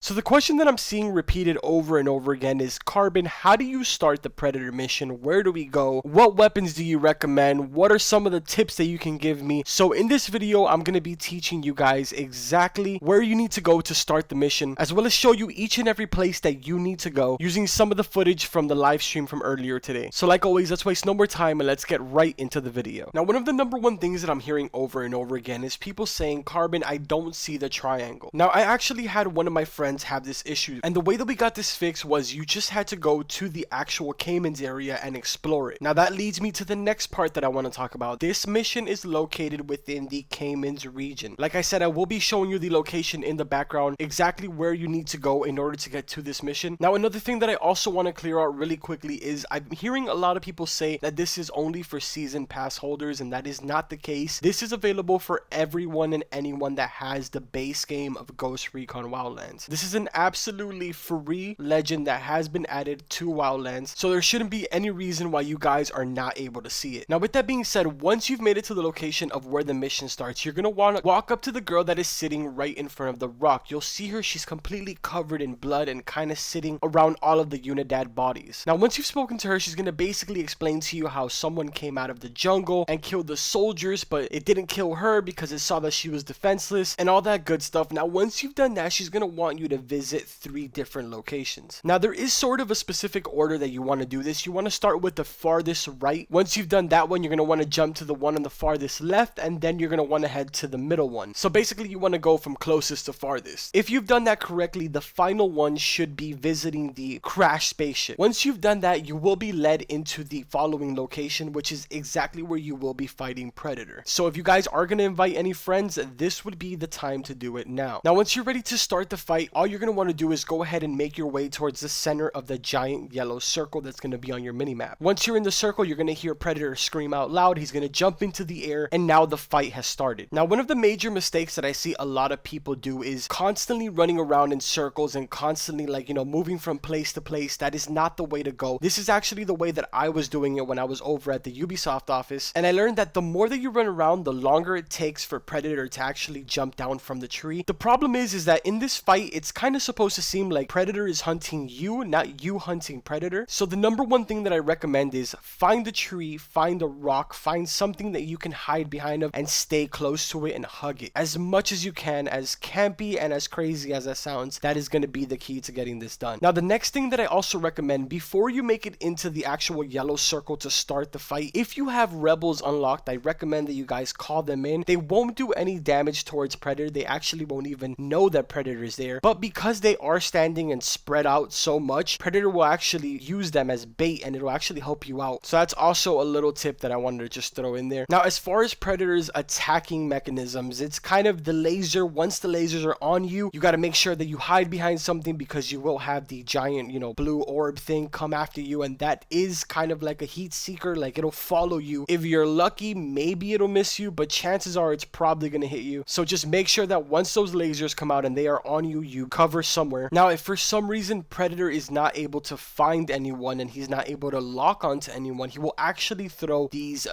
So the question that I'm seeing repeated over and over again is, Carbon, how do you start the Predator mission? Where do we go? What weapons do you recommend? What are some of the tips that you can give me? So in this video, I'm going to be teaching you guys exactly where you need to go to start the mission, as well as show you each and every place that you need to go using some of the footage from the live stream from earlier today. So like always, let's waste no more time and let's get right into the video. Now, one of the number one things that I'm hearing over and over again is people saying, Carbon, I don't see the triangle. Now, I actually had one of my friends have this issue, and the way that we got this fixed was you just had to go to the actual Caymans area and explore it. Now, that leads me to the next part that I want to talk about. This mission is located within the Caymans region. Like I said, I will be showing you the location in the background, exactly where you need to go in order to get to this mission. Now, another thing that I also want to clear out really quickly is I'm hearing a lot of people say that this is only for season pass holders, and that is not the case. This is available for everyone and anyone that has the base game of Ghost Recon Wildlands. This is an absolutely free legend that has been added to Wildlands, so there shouldn't be any reason why you guys are not able to see it. Now, with that being said, once you've made it to the location of where the mission starts, you're going to want to walk up to the girl that is sitting right in front of the rock. You'll see her, she's completely covered in blood and kind of sitting around all of the Unidad bodies. Now, once you've spoken to her, she's going to basically explain to you how someone came out of the jungle and killed the soldiers, but it didn't kill her because it saw that she was defenseless and all that good stuff. Now, once you've done that, she's going to want you to visit 3 different locations. Now, there is sort of a specific order that you want to do this. You want to start with the farthest right. Once you've done that one, you're going to want to jump to the one on the farthest left, and then you're going to want to head to the middle one. So basically, you want to go from closest to farthest. If you've done that correctly, the final one should be visiting the crashed spaceship. Once you've done that, you will be led into the following location, which is exactly where you will be fighting Predator. So if you guys are going to invite any friends, this would be the time to do it now. Now, once you're ready to start the fight, all you're going to want to do is go ahead and make your way towards the center of the giant yellow circle that's going to be on your minimap. Once you're in the circle, you're going to hear Predator scream out loud. He's going to jump into the air, and now the fight has started. Now, one of the major mistakes that I see a lot of people do is constantly running around in circles and constantly, like, moving from place to place. That is not the way to go. This is actually the way that I was doing it when I was over at the Ubisoft office, and I learned that the more that you run around, the longer it takes for Predator to actually jump down from the tree. The problem is that in this fight, it's kind of supposed to seem like Predator is hunting you, not you hunting Predator. So the number one thing that I recommend is find a tree, find a rock, find something that you can hide behind of, and stay close to it and hug it as much as you can. As campy and as crazy as that sounds, that is going to be the key to getting this done. Now, the next thing that I also recommend before you make it into the actual yellow circle to start the fight, if you have rebels unlocked, I recommend that you guys call them in. They won't do any damage towards Predator. They actually won't even know that Predator is there, but because they are standing and spread out so much, Predator will actually use them as bait, and it'll actually help you out. So that's also a little tip that I wanted to just throw in there. Now, as far as Predator's attacking mechanisms, it's kind of the laser. Once the lasers are on you, you got to make sure that you hide behind something, because you will have the giant, blue orb thing come after you, and that is kind of like a heat seeker. Like, it'll follow you. If you're lucky, maybe it'll miss you, but chances are it's probably going to hit you. So just make sure that once those lasers come out and they are on you, you cover somewhere. Now, if for some reason Predator is not able to find anyone and he's not able to lock onto anyone, he will actually throw these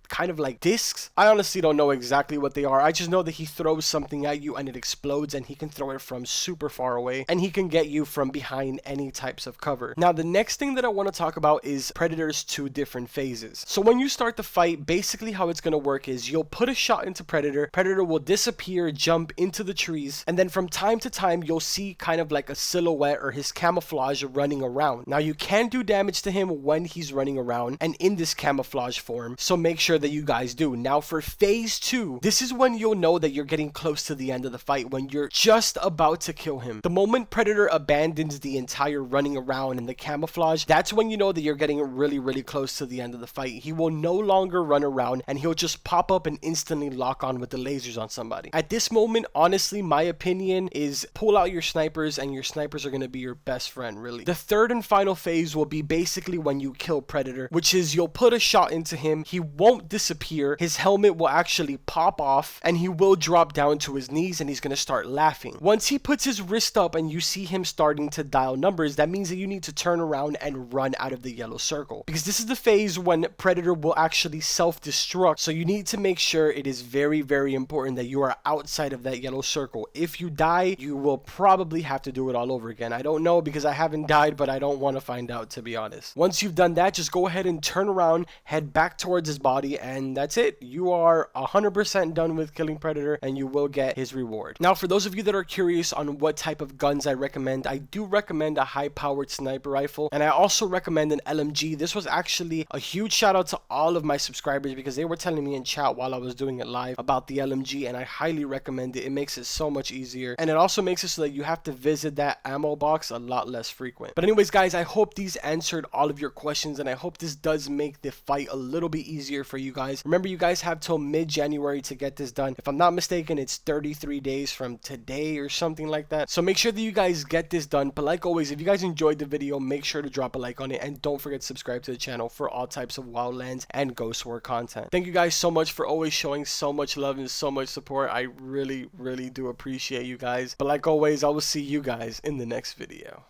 kind of like discs. I honestly don't know exactly what they are. I just know that he throws something at you and it explodes, and he can throw it from super far away, and he can get you from behind any types of cover. Now, the next thing that I want to talk about is Predator's 2 different phases. So when you start the fight, basically how it's going to work is you'll put a shot into Predator. Predator will disappear, jump into the trees, and then from time to time you'll see kind of like a silhouette or his camouflage running around. Now, you can do damage to him when he's running around and in this camouflage form, so make sure that you guys do. Now, for phase 2, this is when you'll know that you're getting close to the end of the fight, when you're just about to kill him. The moment Predator abandons the entire running around and the camouflage, that's when you know that you're getting really, really close to the end of the fight. He will no longer run around, and he'll just pop up and instantly lock on with the lasers on somebody. At this moment, honestly, my opinion is pull out your snipers, and your snipers are going to be your best friend, really. The third and final phase will be basically when you kill Predator, which is you'll put a shot into him. He won't won't disappear. His helmet will actually pop off and he will drop down to his knees and he's going to start laughing. Once he puts his wrist up and you see him starting to dial numbers, that means that you need to turn around and run out of the yellow circle, because this is the phase when Predator will actually self-destruct. So you need to make sure it is very, very important that you are outside of that yellow circle. If you die, you will probably have to do it all over again. I don't know, because I haven't died, but I don't want to find out, to be honest. Once you've done that, just go ahead and turn around, head back towards his body, and that's it. You are 100% done with killing Predator and you will get his reward. Now, for those of you that are curious on what type of guns I recommend, I do recommend a high-powered sniper rifle, and I also recommend an LMG. This was actually a huge shout out to all of my subscribers, because they were telling me in chat while I was doing it live about the LMG, and I highly recommend it. It makes it so much easier, and it also makes it so that you have to visit that ammo box a lot less frequent. But anyways, guys, I hope these answered all of your questions, and I hope this does make the fight a little bit easier for you guys. Remember, you guys have till mid-January to get this done. If I'm not mistaken, it's 33 days from today or something like that. So make sure that you guys get this done. But like always, if you guys enjoyed the video, make sure to drop a like on it, and don't forget to subscribe to the channel for all types of Wildlands and Ghost War content. Thank you guys so much for always showing so much love and so much support. I really, really do appreciate you guys. But like always, I will see you guys in the next video.